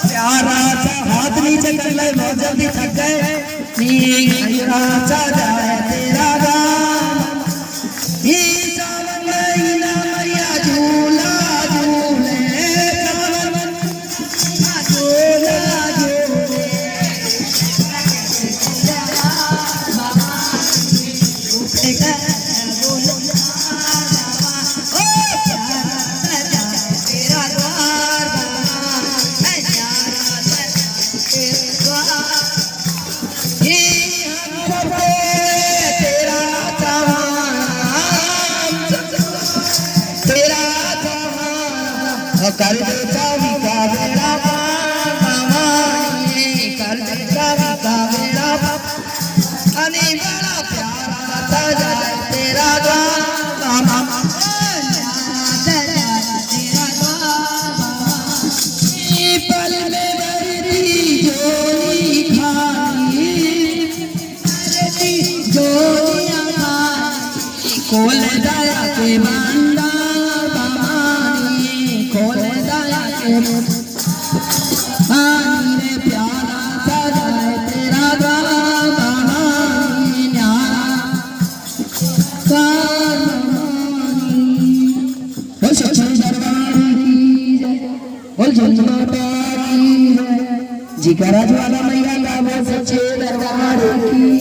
प्यारा सा हाथ नीचे कर ले बहुत जल्दी थक गए तेरा गाम सावन महीना मैया झूला झूले झूला झूले कर देता विका मेरा मामानी कर देता विका मेरा अनी बड़ा प्यारा सजा तेरा मामा पल में बड़ी जोड़ी खानी जोड़ियां खानी खोल दया के बंदा रे प्यारा सजाए तेरा गानी बोल सच्चे दरबार की जय बोल जय माता की जय जी का राजवाड़ा मैया का बोल सच्चे दरबार की